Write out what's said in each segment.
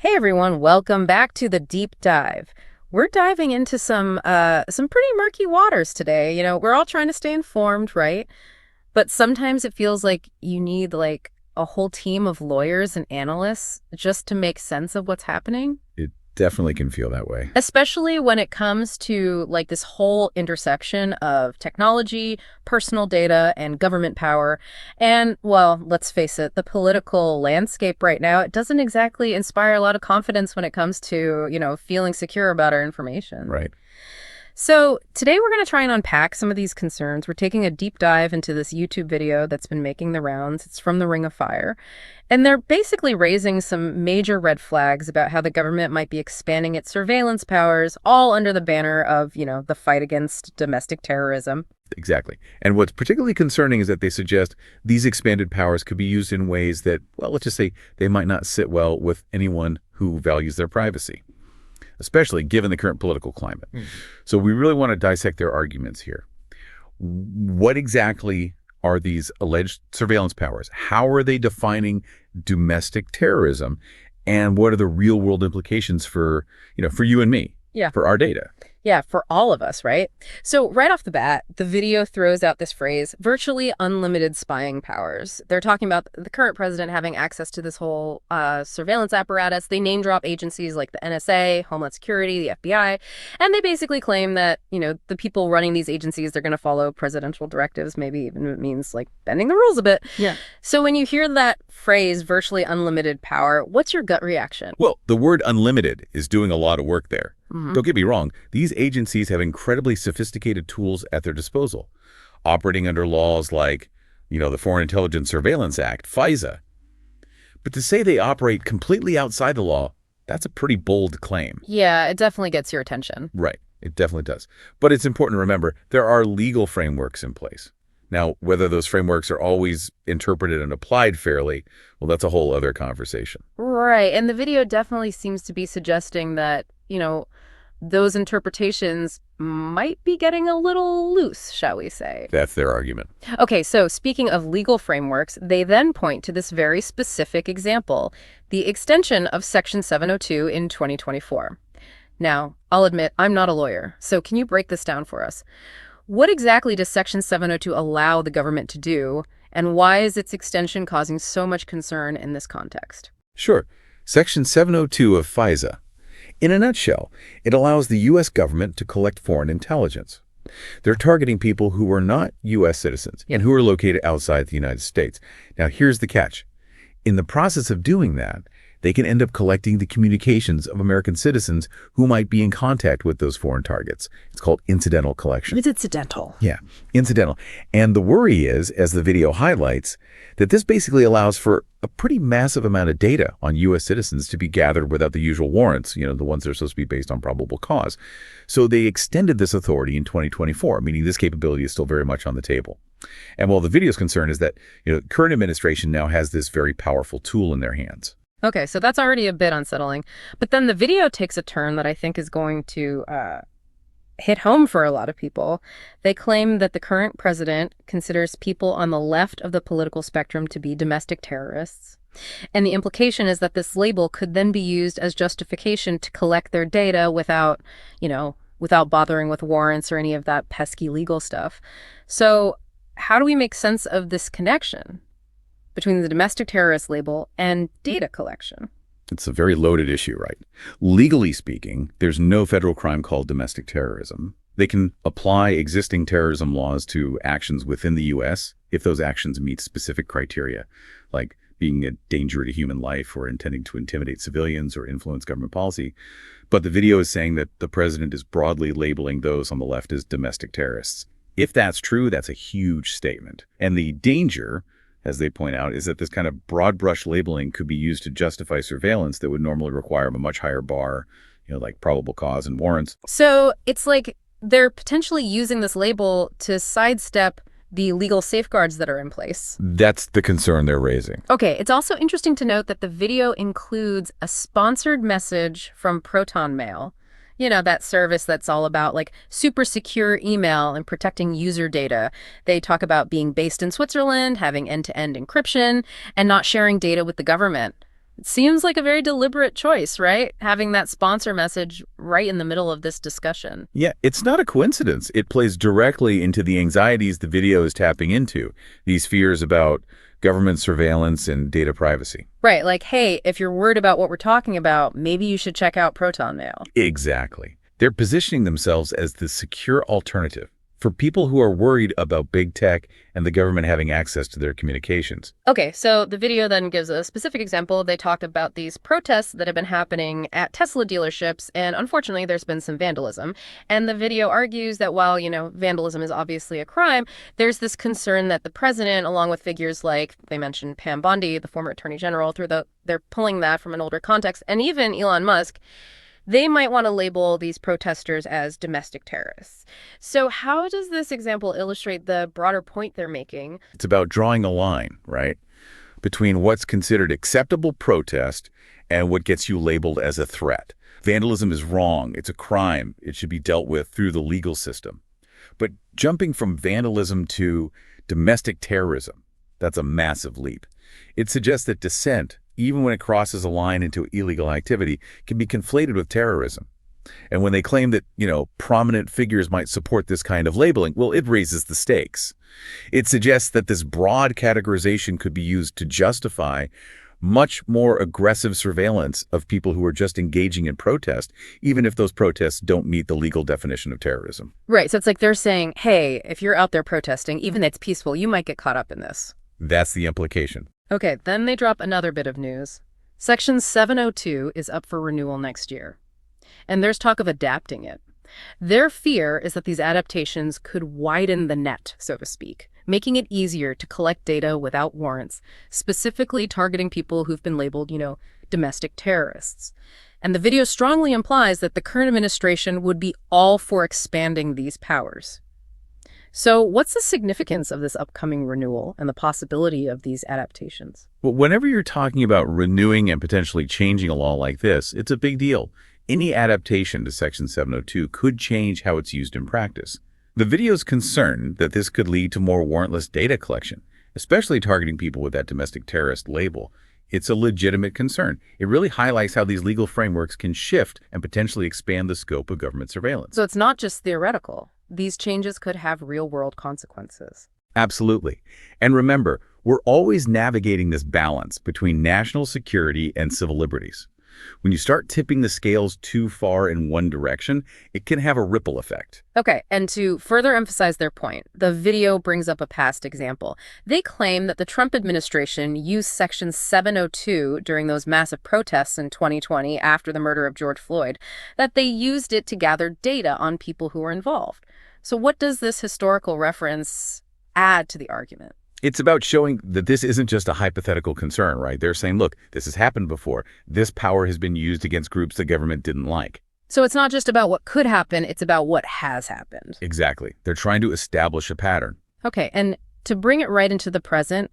Hey everyone, welcome back to the deep dive. We're diving into some pretty murky waters today. We're all trying to stay informed, right? But sometimes it feels like you need a whole team of lawyers and analysts just to make sense of what's happening. It definitely can feel that way. Especially when it comes to this whole intersection of technology, personal data, and government power. And, well, let's face it, the political landscape right now, it doesn't exactly inspire a lot of confidence when it comes to, feeling secure about our information. Right. So today we're going to try and unpack some of these concerns. We're taking a deep dive into this YouTube video that's been making the rounds. It's from the Ring of Fire. And they're basically raising some major red flags about how the government might be expanding its surveillance powers, all under the banner of, the fight against domestic terrorism. Exactly. And what's particularly concerning is that they suggest these expanded powers could be used in ways that, well, let's just say they might not sit well with anyone who values their privacy, especially given the current political climate. So we really want to dissect their arguments here. What exactly are these alleged surveillance powers? How are they defining domestic terrorism? And what are the real world implications for you and me, for our data? Yeah, for all of us, right? So right off the bat, the video throws out this phrase, virtually unlimited spying powers. They're talking about the current president having access to this whole surveillance apparatus. They name drop agencies like the NSA, Homeland Security, the FBI, and they basically claim that, the people running these agencies, they're going to follow presidential directives, maybe even if it means bending the rules a bit. Yeah. So when you hear that phrase, virtually unlimited power, what's your gut reaction? Well, the word unlimited is doing a lot of work there. Don't get me wrong. These agencies have incredibly sophisticated tools at their disposal, operating under laws like, the Foreign Intelligence Surveillance Act, FISA. But to say they operate completely outside the law, that's a pretty bold claim. Yeah, it definitely gets your attention. Right. It definitely does. But it's important to remember there are legal frameworks in place. Now, whether those frameworks are always interpreted and applied fairly, well, that's a whole other conversation. Right. And the video definitely seems to be suggesting that, those interpretations might be getting a little loose, shall we say. That's their argument. Okay, so speaking of legal frameworks, they then point to this very specific example, the extension of Section 702 in 2024. Now, I'll admit, I'm not a lawyer, so can you break this down for us? What exactly does Section 702 allow the government to do, and why is its extension causing so much concern in this context? Sure. Section 702 of FISA. In a nutshell, it allows the U.S. government to collect foreign intelligence. They're targeting people who are not U.S. citizens and who are located outside the United States. Now, here's the catch. In the process of doing that, they can end up collecting the communications of American citizens who might be in contact with those foreign targets. It's called incidental collection. It's incidental. Yeah, incidental. And the worry is, as the video highlights, that this basically allows for a pretty massive amount of data on U.S. citizens to be gathered without the usual warrants, the ones that are supposed to be based on probable cause. So they extended this authority in 2024, meaning this capability is still very much on the table. And while the video's concern is that, the current administration now has this very powerful tool in their hands. Okay, so that's already a bit unsettling. But then the video takes a turn that I think is going to hit home for a lot of people. They claim that the current president considers people on the left of the political spectrum to be domestic terrorists. And the implication is that this label could then be used as justification to collect their data without bothering with warrants or any of that pesky legal stuff. So how do we make sense of this connection between the domestic terrorist label and data collection? It's a very loaded issue, right? Legally speaking, there's no federal crime called domestic terrorism. They can apply existing terrorism laws to actions within the U.S. if those actions meet specific criteria, like being a danger to human life or intending to intimidate civilians or influence government policy. But the video is saying that the president is broadly labeling those on the left as domestic terrorists. If that's true, that's a huge statement. And the danger, as they point out, is that this kind of broad brush labeling could be used to justify surveillance that would normally require a much higher bar, like probable cause and warrants. So it's like they're potentially using this label to sidestep the legal safeguards that are in place. That's the concern they're raising. Okay, it's also interesting to note that the video includes a sponsored message from Proton Mail. That service that's all about super secure email and protecting user data. They talk about being based in Switzerland, having end-to-end encryption, and not sharing data with the government. It seems like a very deliberate choice, right? Having that sponsor message right in the middle of this discussion. Yeah, it's not a coincidence. It plays directly into the anxieties the video is tapping into, these fears about government surveillance and data privacy. Right, like, hey, if you're worried about what we're talking about, maybe you should check out Proton Mail. Exactly. They're positioning themselves as the secure alternative for people who are worried about big tech and the government having access to their communications. Okay, so the video then gives a specific example. They talk about these protests that have been happening at Tesla dealerships, and unfortunately, there's been some vandalism. And the video argues that while, vandalism is obviously a crime, there's this concern that the president, along with figures like they mentioned Pam Bondi, the former attorney general, they're pulling that from an older context, and even Elon Musk, they might want to label these protesters as domestic terrorists. So how does this example illustrate the broader point they're making? It's about drawing a line, right, between what's considered acceptable protest and what gets you labeled as a threat. Vandalism is wrong. It's a crime. It should be dealt with through the legal system. But jumping from vandalism to domestic terrorism, that's a massive leap. It suggests that dissent, even when it crosses a line into illegal activity, can be conflated with terrorism. And when they claim that, prominent figures might support this kind of labeling, well, it raises the stakes. It suggests that this broad categorization could be used to justify much more aggressive surveillance of people who are just engaging in protest, even if those protests don't meet the legal definition of terrorism. Right. So it's like they're saying, hey, if you're out there protesting, even if it's peaceful, you might get caught up in this. That's the implication. Okay, then they drop another bit of news. Section 702 is up for renewal next year, and there's talk of adapting it. Their fear is that these adaptations could widen the net, so to speak, making it easier to collect data without warrants, specifically targeting people who've been labeled, domestic terrorists. And the video strongly implies that the current administration would be all for expanding these powers. So what's the significance of this upcoming renewal and the possibility of these adaptations? Well, whenever you're talking about renewing and potentially changing a law like this, it's a big deal. Any adaptation to Section 702 could change how it's used in practice. The video's concerned that this could lead to more warrantless data collection, especially targeting people with that domestic terrorist label. It's a legitimate concern. It really highlights how these legal frameworks can shift and potentially expand the scope of government surveillance. So it's not just theoretical. These changes could have real-world consequences. Absolutely. And remember, we're always navigating this balance between national security and civil liberties. When you start tipping the scales too far in one direction, it can have a ripple effect. Okay, and to further emphasize their point, the video brings up a past example. They claim that the Trump administration used Section 702 during those massive protests in 2020 after the murder of George Floyd, that they used it to gather data on people who were involved. So what does this historical reference add to the argument? It's about showing that this isn't just a hypothetical concern, right? They're saying, look, this has happened before. This power has been used against groups the government didn't like. So it's not just about what could happen, it's about what has happened. Exactly. They're trying to establish a pattern. Okay, and to bring it right into the present,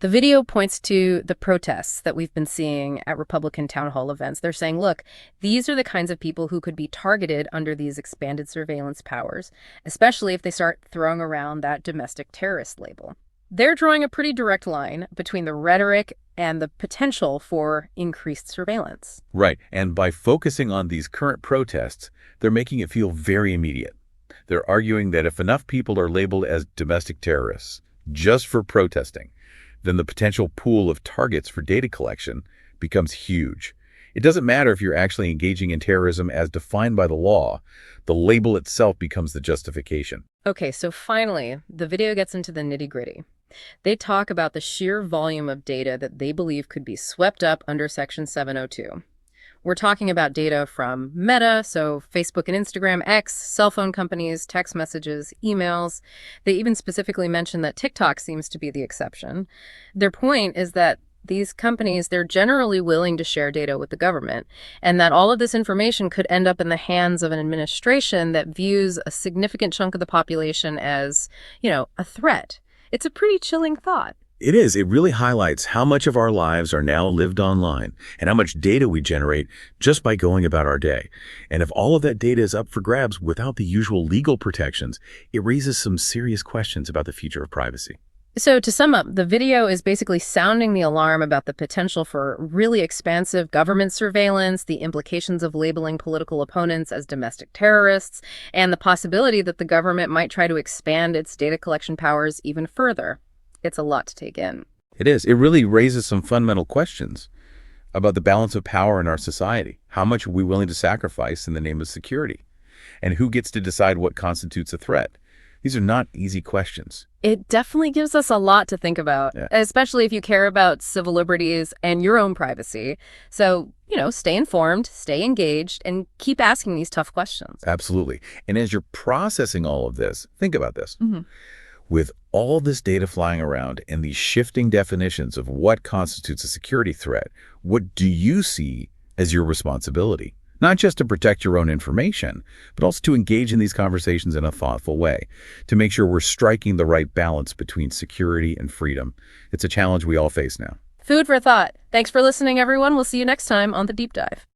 the video points to the protests that we've been seeing at Republican town hall events. They're saying, look, these are the kinds of people who could be targeted under these expanded surveillance powers, especially if they start throwing around that domestic terrorist label. They're drawing a pretty direct line between the rhetoric and the potential for increased surveillance. Right. And by focusing on these current protests, they're making it feel very immediate. They're arguing that if enough people are labeled as domestic terrorists just for protesting, then the potential pool of targets for data collection becomes huge. It doesn't matter if you're actually engaging in terrorism as defined by the law. The label itself becomes the justification. Okay, so finally, the video gets into the nitty-gritty. They talk about the sheer volume of data that they believe could be swept up under Section 702. We're talking about data from Meta, so Facebook and Instagram, X, cell phone companies, text messages, emails. They even specifically mention that TikTok seems to be the exception. Their point is that these companies, they're generally willing to share data with the government, and that all of this information could end up in the hands of an administration that views a significant chunk of the population as, a threat. It's a pretty chilling thought. It is. It really highlights how much of our lives are now lived online and how much data we generate just by going about our day. And if all of that data is up for grabs without the usual legal protections, it raises some serious questions about the future of privacy. So, to sum up, the video is basically sounding the alarm about the potential for really expansive government surveillance, the implications of labeling political opponents as domestic terrorists, and the possibility that the government might try to expand its data collection powers even further. It's a lot to take in. It is. It really raises some fundamental questions about the balance of power in our society. How much are we willing to sacrifice in the name of security? And who gets to decide what constitutes a threat? These are not easy questions. It definitely gives us a lot to think about, Yeah, especially if you care about civil liberties and your own privacy. So, stay informed, stay engaged, and keep asking these tough questions. absolutely. And as you're processing all of this, think about this. Mhm. With all this data flying around and these shifting definitions of what constitutes a security threat, what do you see as your responsibility? Not just to protect your own information, but also to engage in these conversations in a thoughtful way, to make sure we're striking the right balance between security and freedom. It's a challenge we all face now. Food for thought. Thanks for listening, everyone. We'll see you next time on The Deep Dive.